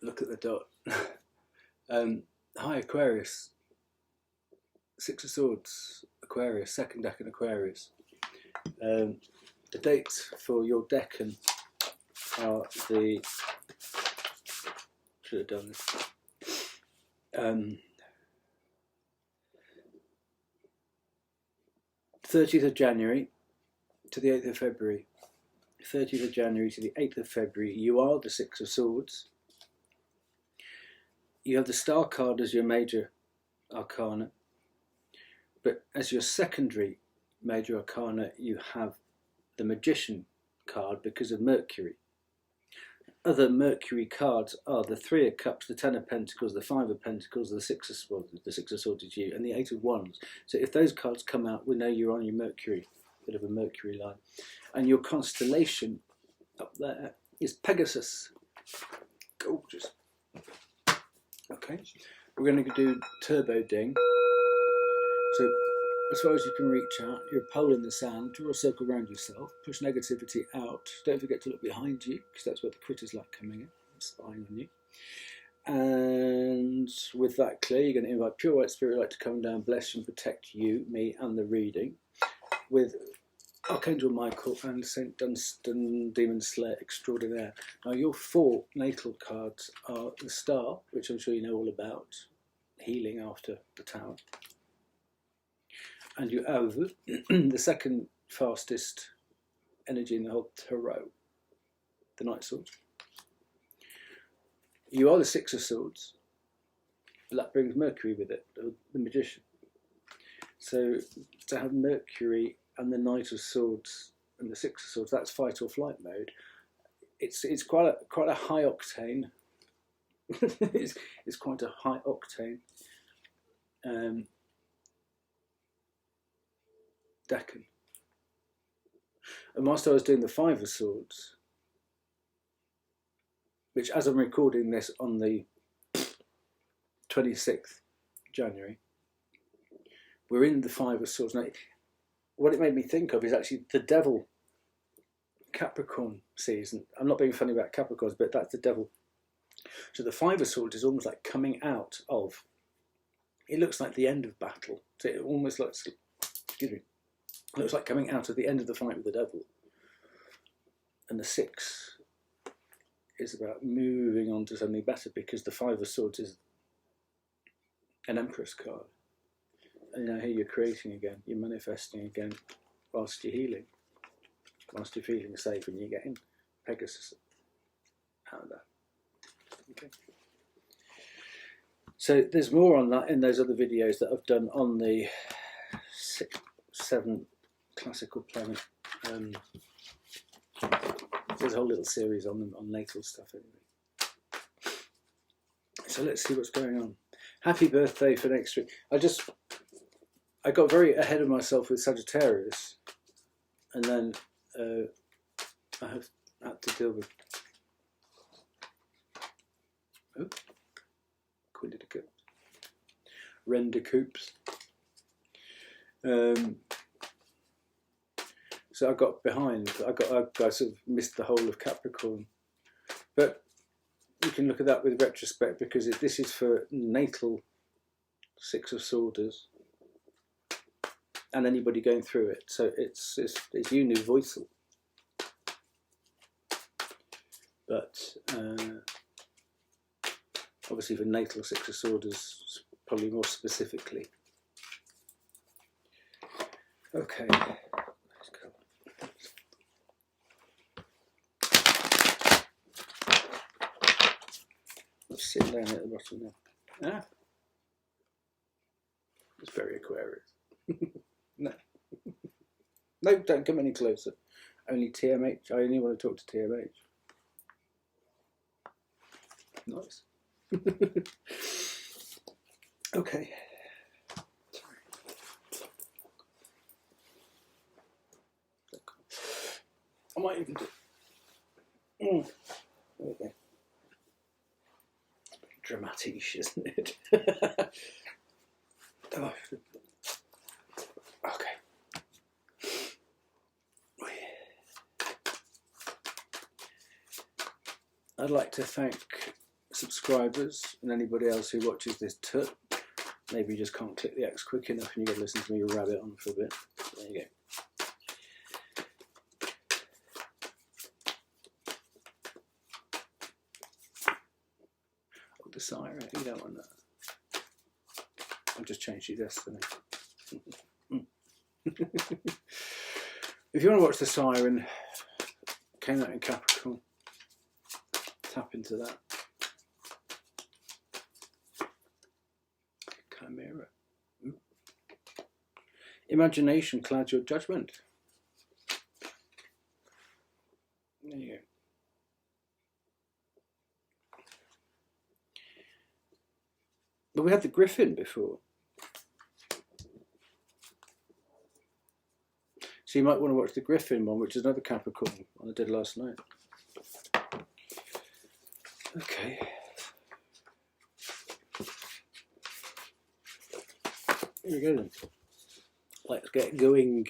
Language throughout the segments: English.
look at the dot. Hi Aquarius, Six of Swords, Aquarius, second decan Aquarius. The dates for your decan are the, should have done this, 30th of January to the 8th of February. 30th of January to the 8th of February, you are the Six of Swords. You have the Star card as your major arcana, but as your secondary major arcana, you have the Magician card because of Mercury. Other Mercury cards are the Three of Cups, the Ten of Pentacles, the Five of Pentacles, the Six of Swords, is you, and the Eight of Wands. So if those cards come out, we know you're on your Mercury, bit of a Mercury line. And your constellation up there is Pegasus. Gorgeous. Okay, we're going to do Turbo Ding. So as far as you can reach out, you're a pole in the sand, draw a circle around yourself, push negativity out. Don't forget to look behind you, because that's where the critters like coming in, spying on you. And with that clear, you're going to invite pure white spirit light to come down, bless and protect you, me, and the reading, with Archangel Michael and Saint Dunstan, Demon Slayer Extraordinaire. Now your four natal cards are the Star, which I'm sure you know all about, healing after the tower. And you have the second fastest energy in the whole tarot, the Knight Sword. You are the Six of Swords, but that brings Mercury with it, the Magician. So to have Mercury and the Knight of Swords and the Six of Swords, that's fight or flight mode. It's quite a high octane. it's quite a high octane decan. And whilst I was doing the Five of Swords, which as I'm recording this on the 26th January, we're in the Five of Swords. Now, what it made me think of is actually the Devil Capricorn season. I'm not being funny about Capricorns, but that's the Devil. So the Five of Swords is almost like coming out of, it looks like the end of battle. So it almost looks, excuse me, it looks like coming out of the end of the fight with the Devil. And the Six is about moving on to something better, because the Five of Swords is an Empress card. And now here you're creating again, you're manifesting again whilst you're healing, whilst you're feeling safe, and you're getting Pegasus out of that. Okay. So there's more on that in those other videos that I've done on the 7 classical planet. There's a whole little series on them, on natal stuff anyway. So let's see what's going on. Happy birthday for next week. I got very ahead of myself with Sagittarius, and then I have had to deal with Queen de Coupe, Reine de Coupes. So I got behind. I sort of missed the whole of Capricorn, but you can look at that with retrospect, because this is for natal Six of Swords and anybody going through it. So it's universal, but obviously for natal Six of Swords, probably more specifically. Okay. Let's sit down at the bottom now. Ah, it's very Aquarius. No, no, don't come any closer. Only TMH. I only want to talk to TMH. Nice. Okay. I might even do. There we go. Dramatic, isn't it? Oh. Okay. I'd like to thank subscribers and anybody else who watches this tut. Maybe you just can't click the X quick enough and you got to listen to me rabbit on for a bit. There you go. Oh, the siren, you don't want that. I've just changed your destiny. If you want to watch the siren, came out in Capricorn, tap into that. Chimera. Imagination clouds your judgment. There you go. But we had the Griffin before. So you might want to watch the Griffin one, which is another Capricorn one I did last night. Okay. Here we go then. Let's get going.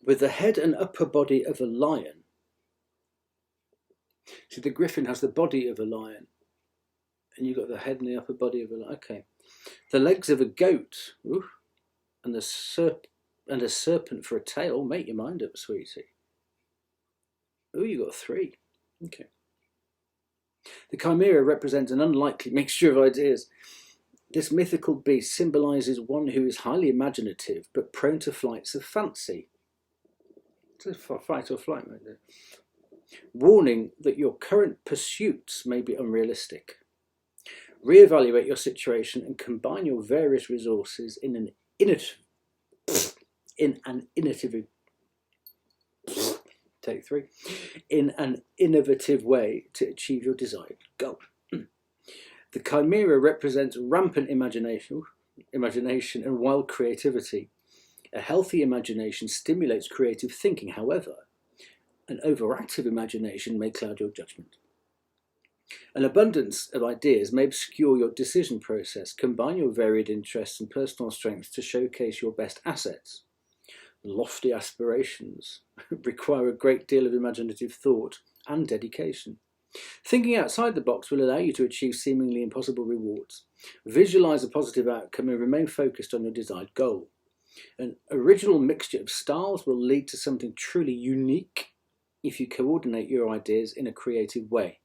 With the head and upper body of a lion. See, the Griffin has the body of a lion, and you've got the head and the upper body of a lion. Okay. The legs of a goat, ooh, and a serpent for a tail. Make your mind up, sweetie. Oh, you got 3. Okay. The chimera represents an unlikely mixture of ideas. This mythical beast symbolises one who is highly imaginative but prone to flights of fancy. It's a fight or flight right there. Warning that your current pursuits may be unrealistic. Reevaluate your situation and combine your various resources in an innovative way to achieve your desired goal. The chimera represents rampant imagination and wild creativity. A healthy imagination stimulates creative thinking. However, an overactive imagination may cloud your judgment. An abundance of ideas may obscure your decision process. Combine your varied interests and personal strengths to showcase your best assets. Lofty aspirations require a great deal of imaginative thought and dedication. Thinking outside the box will allow you to achieve seemingly impossible rewards. Visualize a positive outcome and remain focused on your desired goal. An original mixture of styles will lead to something truly unique if you coordinate your ideas in a creative way.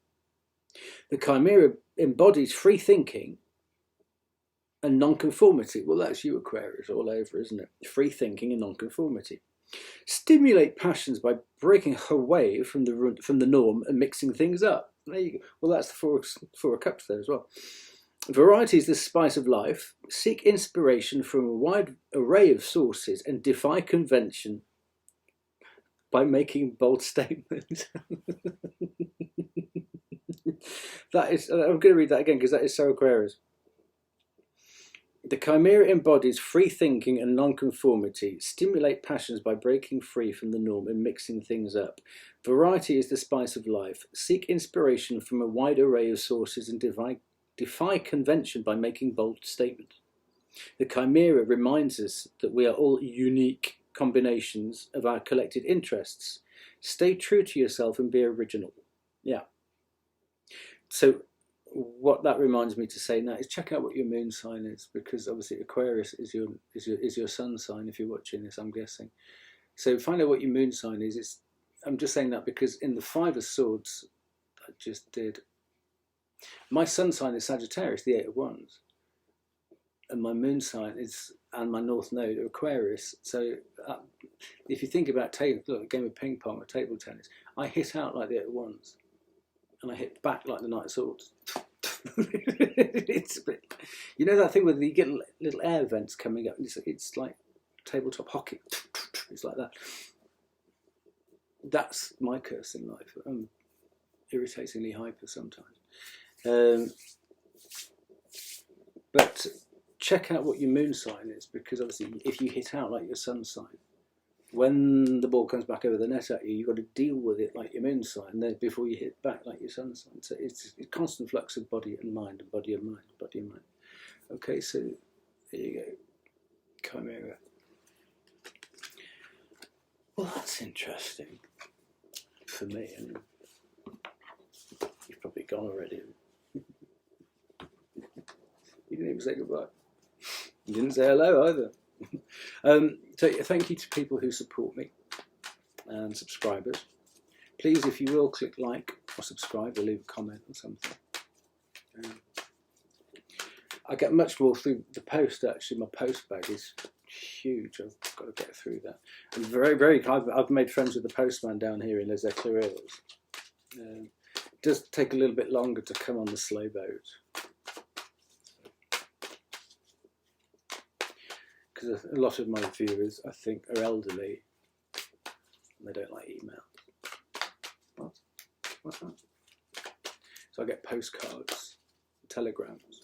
The chimera embodies free thinking and nonconformity. Well, that's you, Aquarius, all over, isn't it? Free thinking and nonconformity. Stimulate passions by breaking away from the norm and mixing things up. There you go. Well, that's the four of Cups there as well. Variety is the spice of life. Seek inspiration from a wide array of sources and defy convention by making bold statements. That is, I'm going to read that again because that is so Aquarius. The chimera embodies free thinking and nonconformity. Stimulate passions by breaking free from the norm and mixing things up. Variety is the spice of life. Seek inspiration from a wide array of sources and defy convention by making bold statements. The chimera reminds us that we are all unique combinations of our collected interests. Stay true to yourself and be original. Yeah. So what that reminds me to say now is check out what your moon sign is, because obviously Aquarius is your sun sign if you're watching this, I'm guessing. So find out what your moon sign is. I'm just saying that because in the 5 of Swords I just did, my sun sign is Sagittarius, the 8 of Wands, and my moon sign is, and my north node, Aquarius. So if you think about a game of ping pong or table tennis, I hit out like the 8 of Wands, and I hit back like the Knight of Swords. It's a bit, you know that thing where you get little air vents coming up. It's like tabletop hockey. It's like that. That's my curse in life. I'm irritatingly hyper sometimes. But check out what your moon sign is, because obviously if you hit out like your sun sign, when the ball comes back over the net at you, you've got to deal with it like your moon sign then before you hit back like your sun sign. So it's a constant flux of body and mind, and body and mind, body and mind. Okay, so there you go. Chimera. Well, that's interesting. for me. And you've probably gone already. You didn't even say goodbye. You didn't say hello either. So thank you to people who support me and subscribers. Please, if you will, click like or subscribe or leave a comment or something. I get much more through the post, actually. My post bag is huge. I've got to get through that. And I've made friends with the postman down here in Les Aquarius. It does take a little bit longer to come on the slow boat. Because a lot of my viewers, I think, are elderly and they don't like email. What? What's that? So I get postcards, telegrams,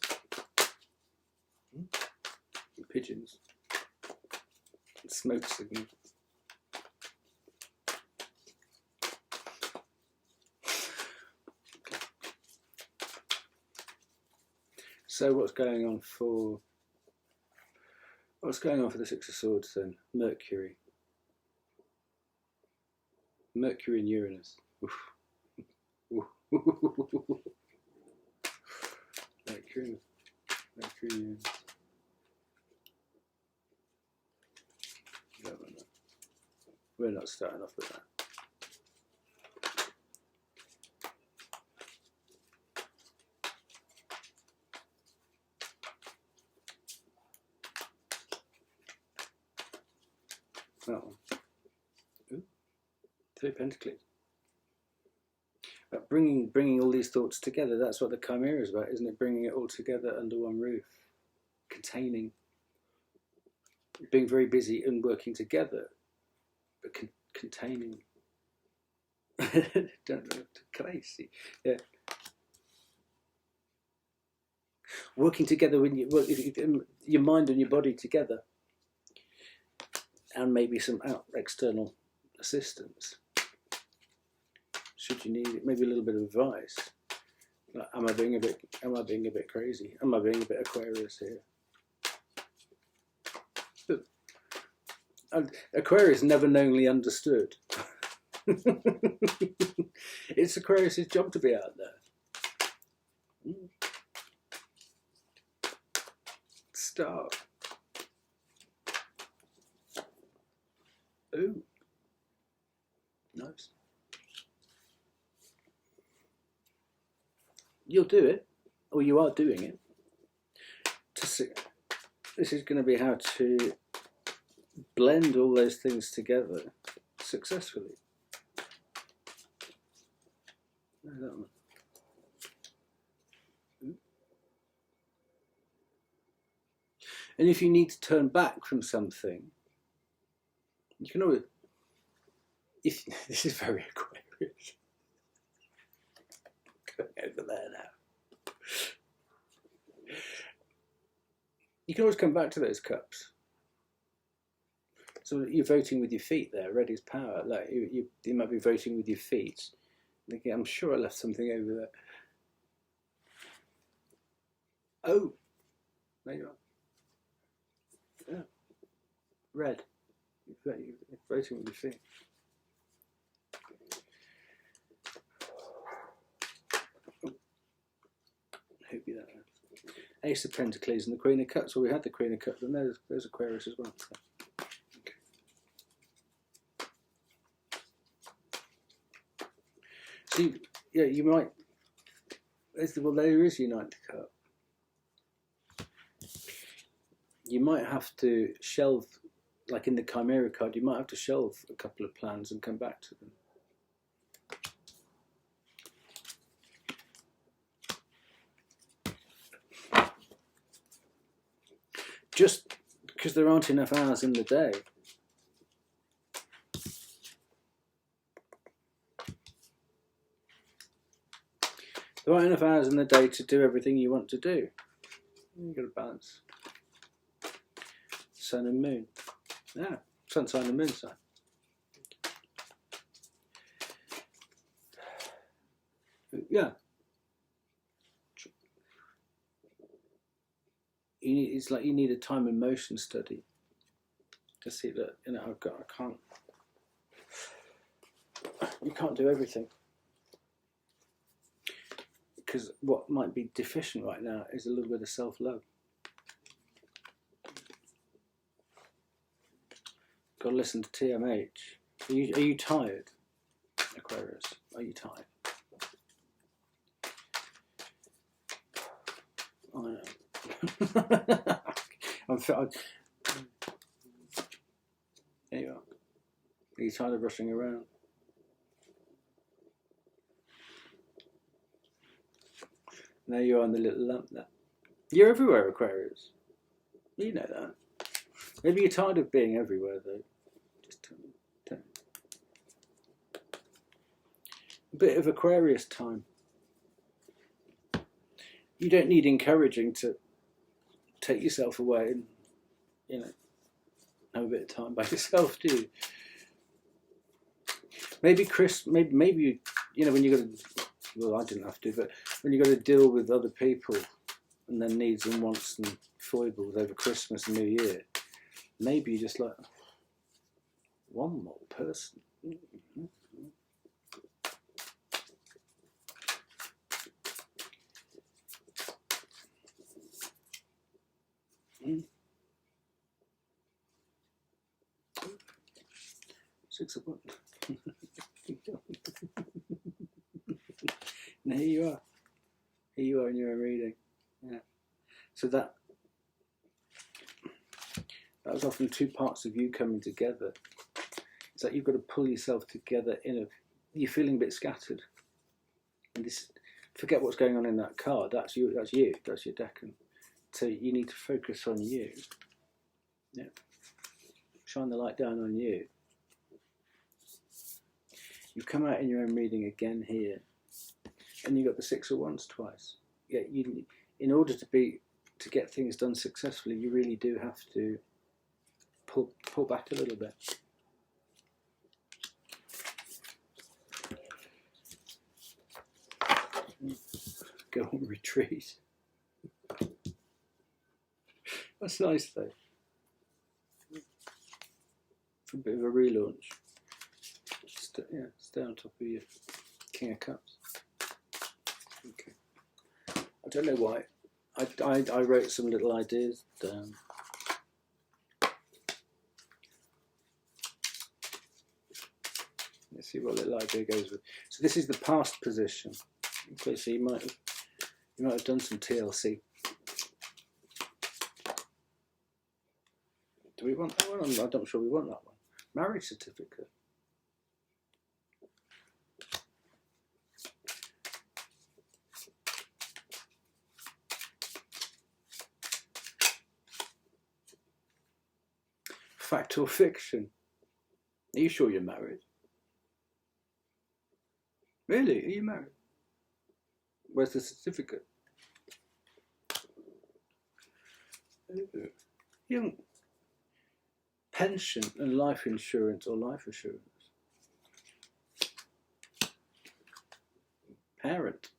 and pigeons, and smoke signals. So what's going on for the Six of Swords then? Mercury. Mercury and Uranus. Oof. Mercury and Uranus. No, we're not starting off with that. That one. Ooh. Three of Pentacles. But bringing all these thoughts together, that's what the Chimera is about, isn't it? Bringing it all together under one roof. Containing. Being very busy and working together, but containing. Crazy. Yeah. Working together when your mind and your body together. And maybe some external assistance. Should you need it, maybe a little bit of advice. Like, am I being a bit crazy? Am I being a bit Aquarius here? But Aquarius never knowingly understood. It's Aquarius's job to be out there. Start. Ooh, nice. You'll do it, or you are doing it. This is going to be how to blend all those things together successfully. No, that one. Ooh. And if you need to turn back from something, you can always, this is very Aquarius. Going over there now. You can always come back to those cups. So you're voting with your feet there. Red is power. Like you might be voting with your feet. Thinking, I'm sure I left something over there. Oh, there you are. Yeah, red. You're voting with your feet. Hope you that. Ace of Pentacles and the Queen of Cups. Well, we had the Queen of Cups, and there's Aquarius as well. Okay. So you might. Well, there is your Ninth Cup. You might have to shelve. Like in the Chimera card, you might have to shelve a couple of plans and come back to them. Just because there aren't enough hours in the day. There aren't enough hours in the day to do everything you want to do. You've got to balance. Sun and moon. Yeah, sun sign and moon sign. Yeah. It's like you need a time and motion study to see that, I can't. You can't do everything. Because what might be deficient right now is a little bit of self-love. Got to listen to TMH. Are you tired, Aquarius? Are you tired? I know. There you are. Are you tired of rushing around? There you are in the little lump there. You're everywhere, Aquarius. You know that. Maybe you're tired of being everywhere, though. Just tell me. A bit of Aquarius time. You don't need encouraging to take yourself away and, you know, have a bit of time by yourself, do you? Maybe maybe you know, when you got to, well, I didn't have to, but when you got to deal with other people and their needs and wants and foibles over Christmas and New Year, maybe you just like one more person. Six of what? And here you are. Here you are in your own reading. Yeah. So that was often two parts of you coming together. It's like you've got to pull yourself together you're feeling a bit scattered. And this, forget what's going on in that card. That's you, that's your decan. So you need to focus on you. Yeah. Shine the light down on you. You come out in your own reading again here. And you got the Six of Wands twice. Yeah, in order to get things done successfully, you really do have to pull back a little bit. Go on retreat. That's nice though. For a bit of a relaunch. Stay on top of your King of Cups. Okay. I don't know why. I wrote some little ideas down. Let's see what little idea goes with. So this is the past position. Okay, so you might have done some TLC. Do we want that one? I'm not sure we want that one. Marriage certificate. Fact or fiction? Are you sure you're married? Really? Are you married? Where's the certificate? Young. Pension and life insurance or life assurance. Parent.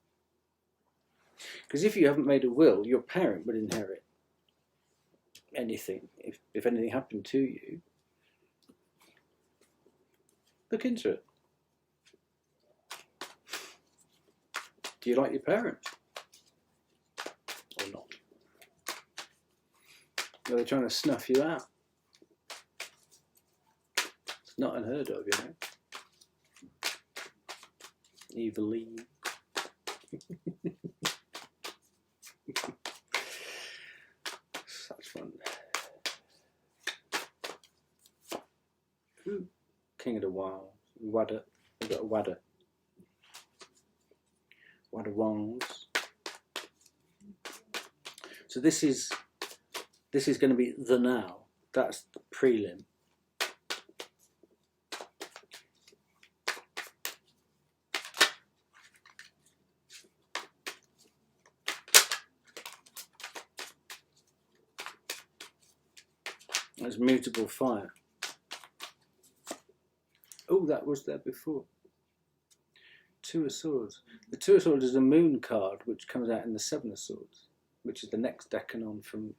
Because if you haven't made a will, your parent would inherit anything. If anything happened to you, look into it. Do you like your parents? Or not? Are they trying to snuff you out? It's not unheard of, you know. Evilly. Such fun. Ooh. King of the Wild. Wadder. We've got a Wadder. Wadder Wands. So this is going to be the now. That's the prelim. There's mutable fire. Oh, that was there before. Two of Swords. The Two of Swords is a moon card which comes out in the Seven of Swords, which is the next decan on from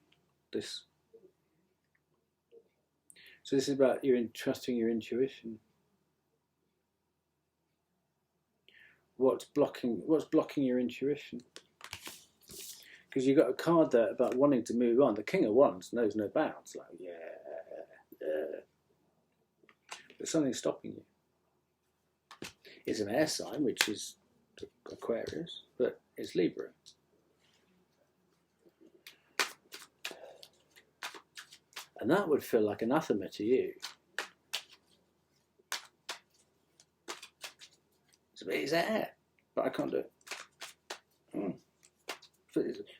this. So this is about trusting your intuition. what's blocking your intuition? Because you've got a card there about wanting to move on. The King of Wands knows no bounds. Like, yeah. But something's stopping you. It's an air sign, which is Aquarius, but it's Libra. And that would feel like anathema to you. It's air, but I can't do it.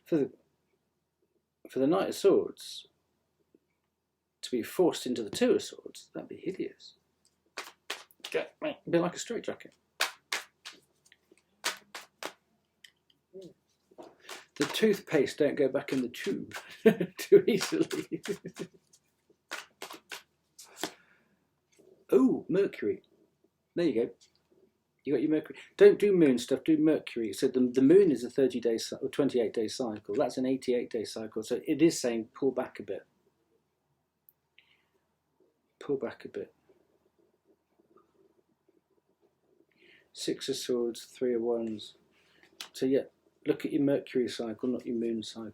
For the Knight of Swords to be forced into the Two of Swords, that'd be hideous. It'd be like a straitjacket. The toothpaste don't go back in the tube too easily. Oh, Mercury. There you go. You got your Mercury. Don't do moon stuff, do Mercury. So the moon is a 30-day or 28-day cycle. That's an 88-day cycle. So it is saying pull back a bit. Pull back a bit. Six of Swords, Three of Wands. So yeah, look at your Mercury cycle, not your moon cycle.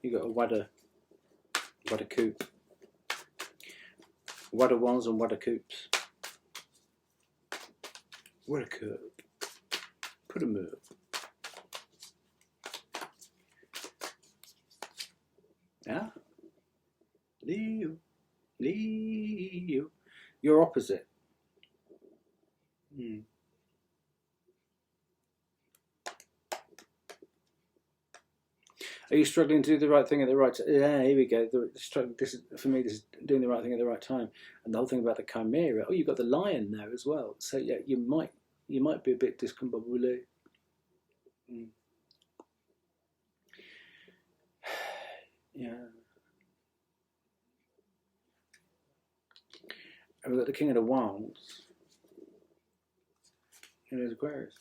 You got a Puddemuup. Wadder Wands and Wadder Coops. Puddemuup. Puddemuup. Yeah. Leo. You're opposite. Are you struggling to do the right thing at the right time? Yeah, here we go. This is, for me, this is doing the right thing at the right time. And the whole thing about the Chimera. Oh, you've got the Lion there as well. So yeah, you might be a bit discombobulated. Yeah. And we've got the King of the Wands. And there's Aquarius.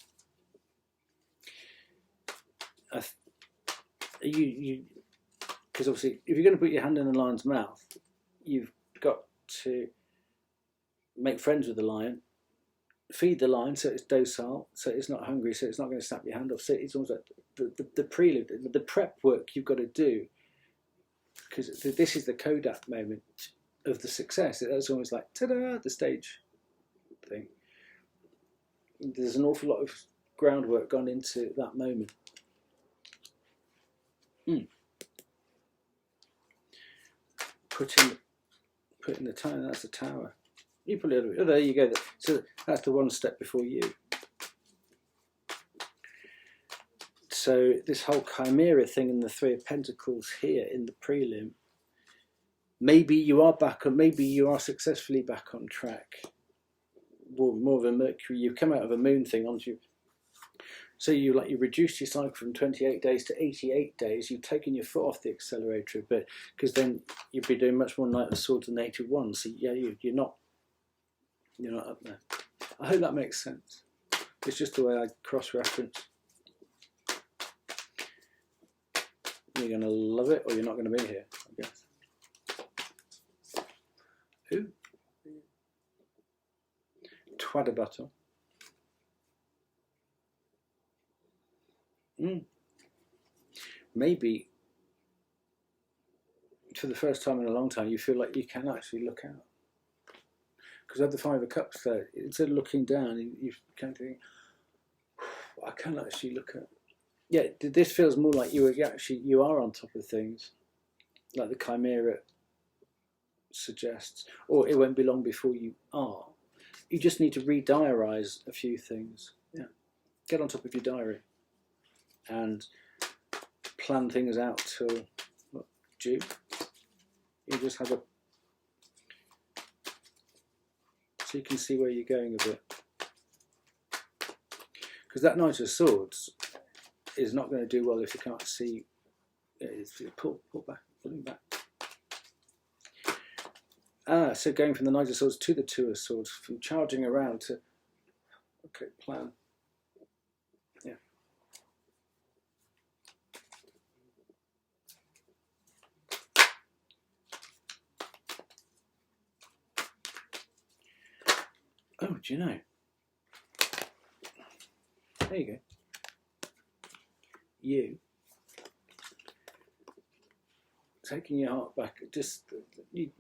Because obviously, if you're going to put your hand in the lion's mouth, you've got to make friends with the lion, feed the lion so it's docile, so it's not hungry, so it's not going to snap your hand off. So it's almost like the prelude, the prep work you've got to do, because this is the Kodak moment of the success. It's almost like ta-da, the stage thing. There's an awful lot of groundwork gone into that moment. Putting the tower, that's the tower. You probably, oh, there you go. So that's the one step before you. So this whole Chimera thing and the Three of Pentacles here in the prelim, maybe you are back on, maybe you are successfully back on track. More of a Mercury, you've come out of a moon thing onto you. So you reduced your cycle from 28 days to 88 days. You've taken your foot off the accelerator a bit, because then you'd be doing much more Knight of Swords and 8 of Wands. So yeah, you're not up there. I hope that makes sense. It's just the way I cross-reference. You're going to love it, or you're not going to be here, I guess. Ooh. Twadder battle. Maybe for the first time in a long time you feel like you can actually look out, because at the Five of Cups there, instead of looking down, you can think, I can actually look at. Yeah, this feels more like you are on top of things, like the Chimera suggests, or it won't be long before you are. You just need to re-diarise a few things. Yeah, get on top of your diary and plan things out till June. You just have so you can see where you're going a bit. Because that Knight of Swords is not going to do well if you can't see. Pull back, pulling back. So going from the Knight of Swords to the Two of Swords, from charging around to, okay, plan. Yeah. Oh, do you know? There you go. You taking your heart back. Just you,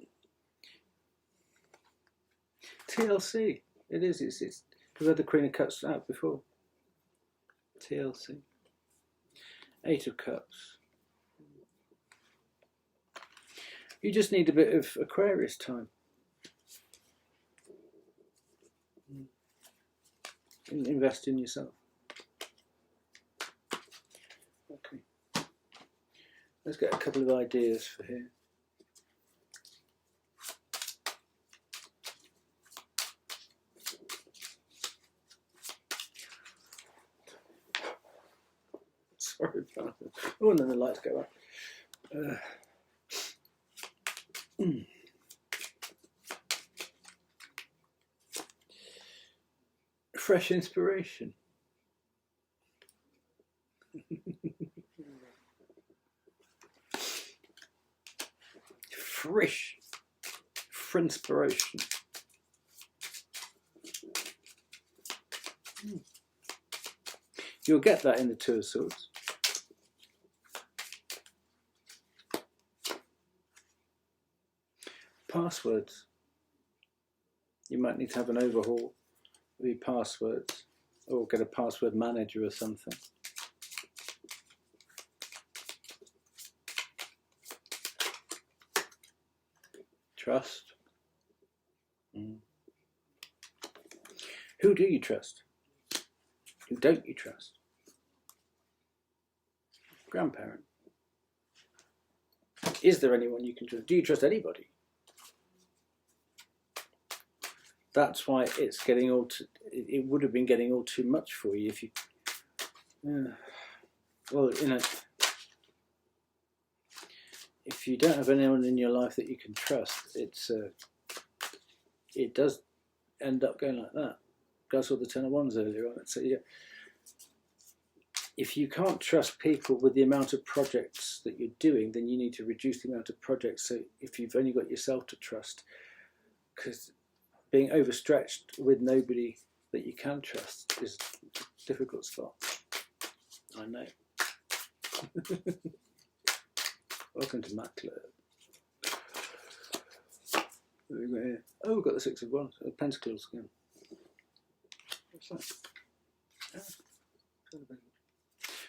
TLC. It is. It's. We've had the Queen of Cups out before. TLC. 8 of Cups. You just need a bit of Aquarius time. Invest in yourself. Okay. Let's get a couple of ideas for here. Sorry about that. Oh, and then the lights go out. Fresh inspiration. Fresh inspiration. You'll get that in the Two of Swords. Passwords. You might need to have an overhaul of your passwords, or get a password manager or something. Trust. Who do you trust? Who don't you trust? Grandparent. Is there anyone you can trust? Do you trust anybody? That's why it's getting all too, it would have been getting all too much for you if you, well, you know, if you don't have anyone in your life that you can trust, it does end up going like that. I saw the Ten of Wands earlier on. So yeah, if you can't trust people with the amount of projects that you're doing, then you need to reduce the amount of projects. So if you've only got yourself to trust, because being overstretched with nobody that you can trust is a difficult spot. I know. Welcome to Matt Club. What have we got here? Oh, we've got the Six of Wands, Pentacles again. What's that?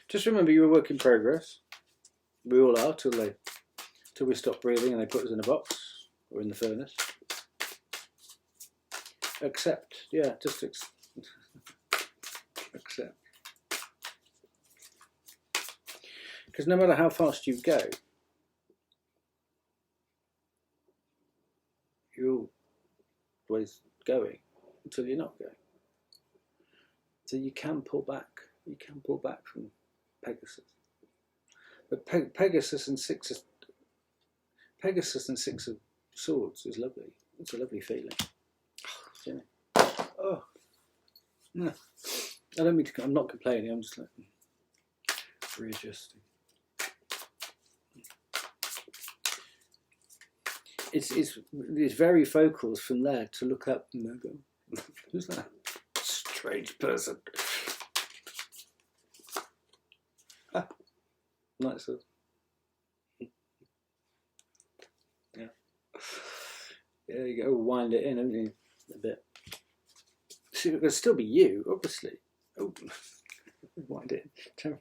Just remember, you're a work in progress. We all are till we stop breathing and they put us in a box or in the furnace. Accept, yeah, just accept. Because no matter how fast you go, you're always going until you're not going. So you can pull back. You can pull back from Pegasus. But Pegasus and Six of Swords is lovely. It's a lovely feeling. Oh no! I don't mean to. I'm not complaining. I'm just like readjusting. It's very focals from there to look up and then go, who's that strange person? Ah, nice. Yeah. There you go. Wind it in, haven't you? A bit. See, it could still be you, obviously. Oh, wind it in.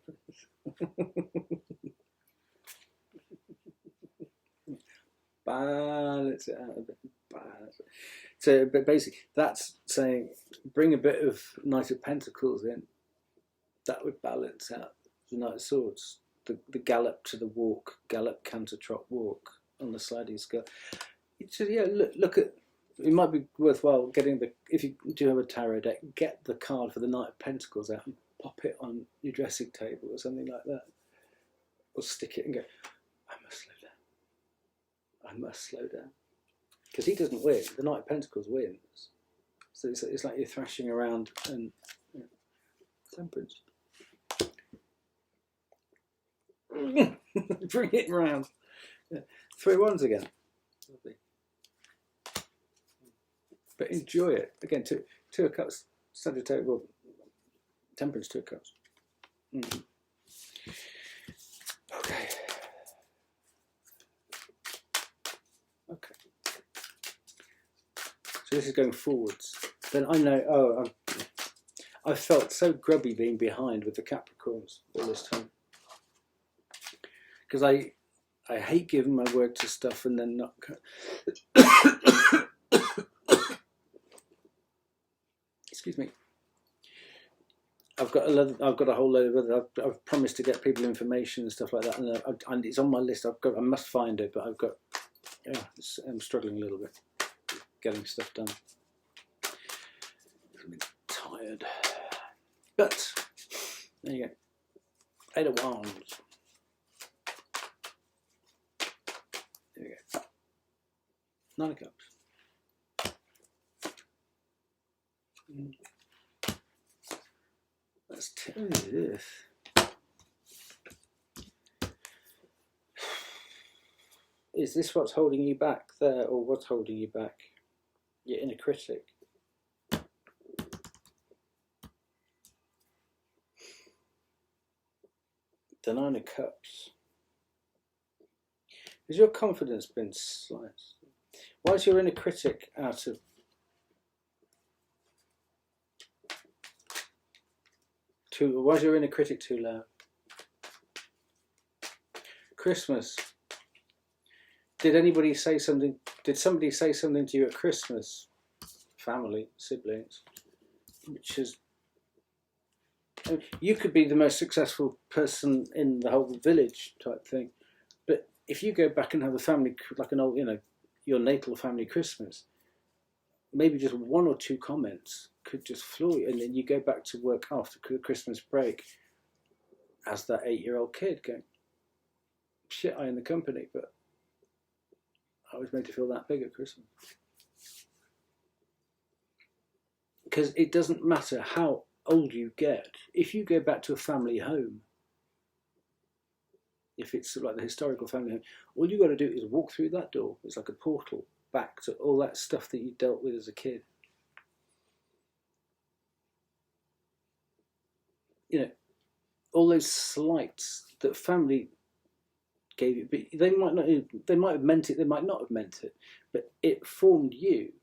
Balance it out a bit. Balance it. So, but basically, that's saying bring a bit of Knight of Pentacles in. That would balance out the Knight of Swords. The gallop to the walk, gallop, canter, trot, walk on the sliding scale. So yeah, look at. It might be worthwhile getting if you do have a tarot deck, get the card for the Knight of Pentacles out and pop it on your dressing table or something like that. Or stick it and go, I must slow down. I must slow down. Because he doesn't win. The Knight of Pentacles wins. So it's like you're thrashing around and temperance. Bring it round. Yeah. 3 Wands again. Lovely. But enjoy it. Again, to 2 of Cups, Sagittarius, well, Temperance, 2 of Cups. Okay. Okay. So this is going forwards. Then I know, I felt so grubby being behind with the Capricorns all this time. Because I hate giving my word to stuff and then not... Excuse me. I've got a whole load of other... I've promised to get people information and stuff like that, and it's on my list. I must find it, but I've got... Yeah, I'm struggling a little bit getting stuff done. I'm tired. But, there you go. 8 of Wands. There we go. 9 of Cups. Let's tell you this. Is this what's holding you back there, or what's holding you back? Your inner critic. The 9 of Cups. Has your confidence been sliced? Why is your inner critic out of... Why is your inner critic too loud? Christmas. Did anybody say something? Did somebody say something to you at Christmas? Family, siblings, which is... You could be the most successful person in the whole village type thing, but if you go back and have a family, like an old, your natal family Christmas, maybe just 1 or 2 comments could just floor you, and then you go back to work after the Christmas break as that 8-year-old kid going, shit, I own the company, but I was made to feel that big at Christmas. Because it doesn't matter how old you get, if you go back to a family home, if it's like the historical family home, all you've got to do is walk through that door. It's like a portal back to all that stuff that you dealt with as a kid. All those slights that family gave you, but they might have meant it, they might not have meant it, but it formed you,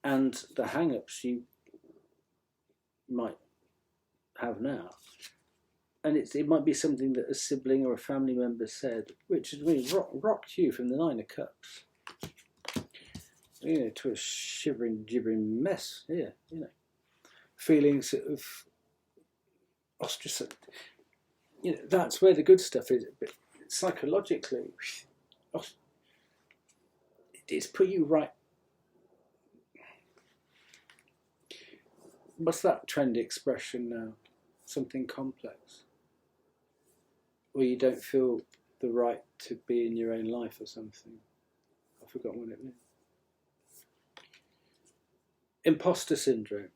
and the hang-ups you might have now, and it might be something that a sibling or a family member said, which has really rocked you from the 9 of Cups, to a shivering, gibbering mess. Yeah, feeling sort of ostracized. That's where the good stuff is. But psychologically, it's put you right. What's that trendy expression now? Something complex. Or you don't feel the right to be in your own life or something. I've forgotten what it means. Imposter syndrome.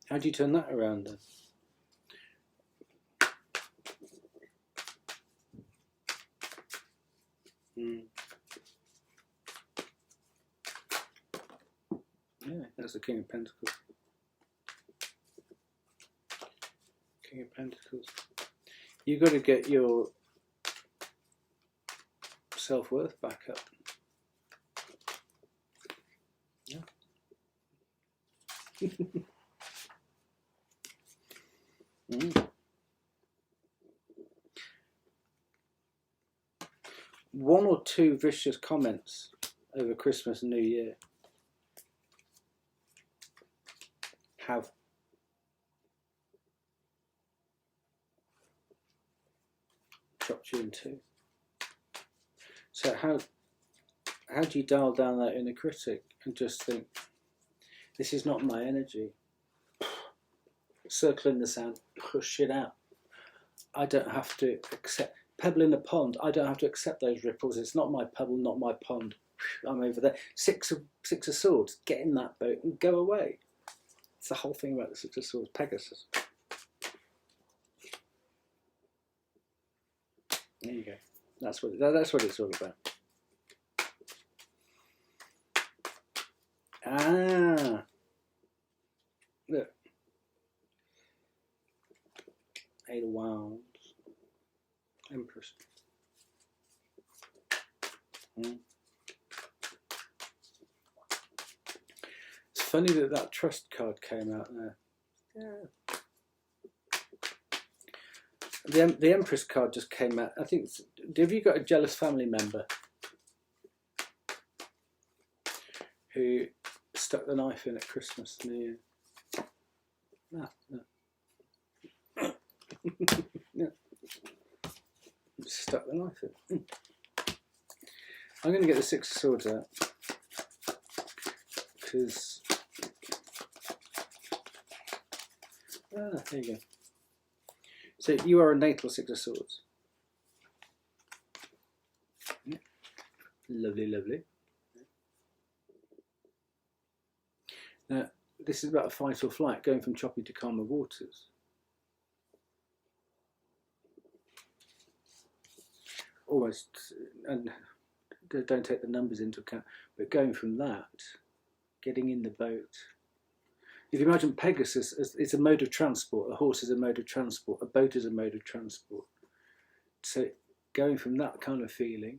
How do you turn that around then? Yeah, that's the King of Pentacles. King of Pentacles. You've got to get your self-worth back up. Yeah. 1 or 2 vicious comments over Christmas and New Year have chopped you in 2. So how do you dial down that inner critic and just think, this is not my energy? Circle in the sand, push it out. I don't have to accept... Pebble in a pond, I don't have to accept those ripples. It's not my pebble, not my pond. I'm over there. 6 of Swords, get in that boat and go away. It's the whole thing about the 6 of Swords, Pegasus. There you go. That's what it's all about. Ah, look. Eight of Wands. Empress. It's funny that trust card came out there. Yeah. The Empress card just came out. I think. Have you got a jealous family member who stuck the knife in at Christmas, New Year? No. Yeah. Stuck the knife in. I'm going to get the Six of Swords out because there you go. So you are a natal Six of Swords. Yeah. Lovely, lovely. Now this is about a fight or flight, going from choppy to calmer waters. Almost, and don't take the numbers into account, but going from that, getting in the boat. If you imagine Pegasus as it's a mode of transport, a horse is a mode of transport, a boat is a mode of transport. So going from that kind of feeling,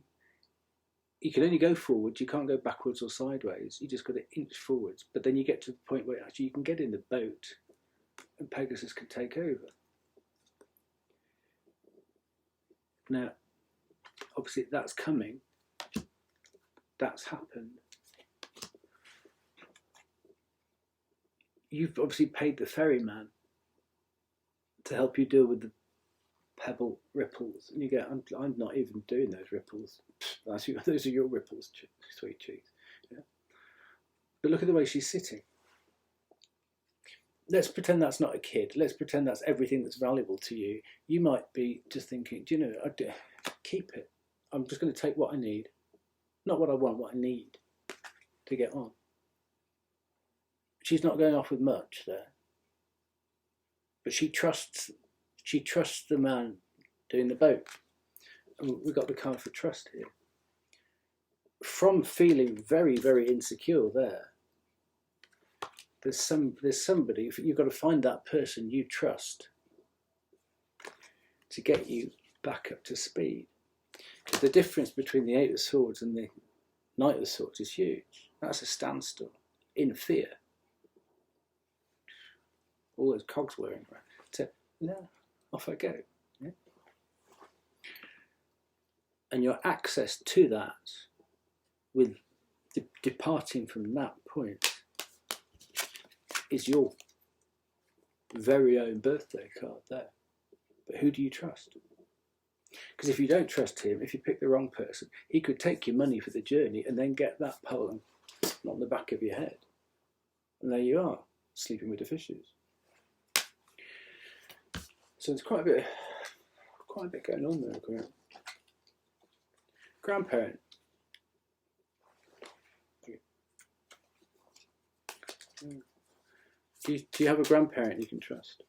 you can only go forwards, you can't go backwards or sideways, you just got to inch forwards. But then you get to the point where actually you can get in the boat and Pegasus can take over. Now, obviously that's coming, that's happened. You've obviously paid the ferryman to help you deal with the pebble ripples, and you go, I'm not even doing those ripples. Those are your ripples, sweet cheeks. Yeah. But look at the way she's sitting. Let's pretend that's not a kid. Let's pretend that's everything that's valuable to you. You might be just thinking, do you know, keep it. I'm just going to take what I need, not what I want, what I need to get on. She's not going off with much there, but she trusts the man doing the boat. And we've got the card for trust here. From feeling very, very insecure there, there's somebody, you've got to find that person you trust to get you back up to speed. Because the difference between the Eight of Swords and the Knight of Swords is huge. That's a standstill in fear. All those cogs whirring around. So, no, off I go. Yeah? And your access to that, with departing from that point, is your very own birthday card there. But who do you trust? Because if you don't trust him, if you pick the wrong person, he could take your money for the journey and then get that poem on the back of your head. And there you are, sleeping with the fishes. So there's quite a bit going on there. Grandparent. Do you have a grandparent you can trust?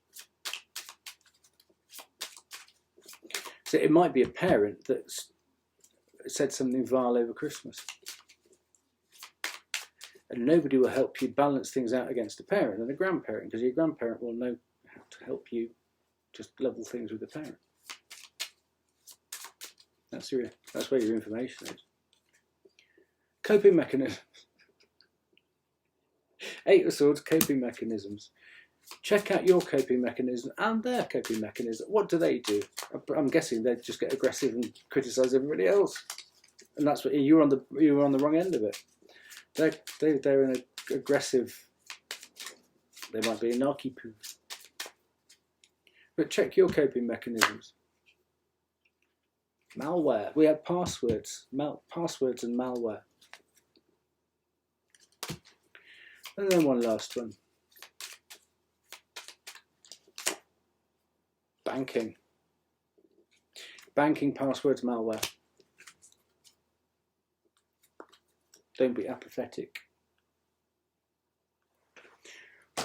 So it might be a parent that's said something vile over Christmas. And nobody will help you balance things out against a parent and a grandparent, because your grandparent will know how to help you just level things with the parent. That's where your information is. Coping mechanisms. Eight of Swords, coping mechanisms. Check out your coping mechanism and their coping mechanism. What do they do? I'm guessing they just get aggressive and criticise everybody else, and that's what you're on the wrong end of it. They're an aggressive. They might be a narky poo. But check your coping mechanisms. Malware. We have passwords. Passwords and malware. And then one last one. Banking. Banking, passwords, malware. Don't be apathetic.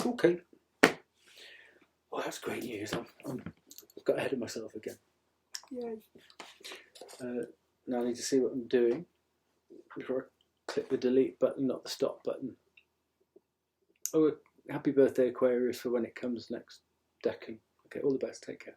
Okay. Well, that's great news. I've got ahead of myself again. Yay. Now I need to see what I'm doing before I click the delete button, not the stop button. Oh, happy birthday Aquarius for when it comes next decade. Okay, all the best, take care.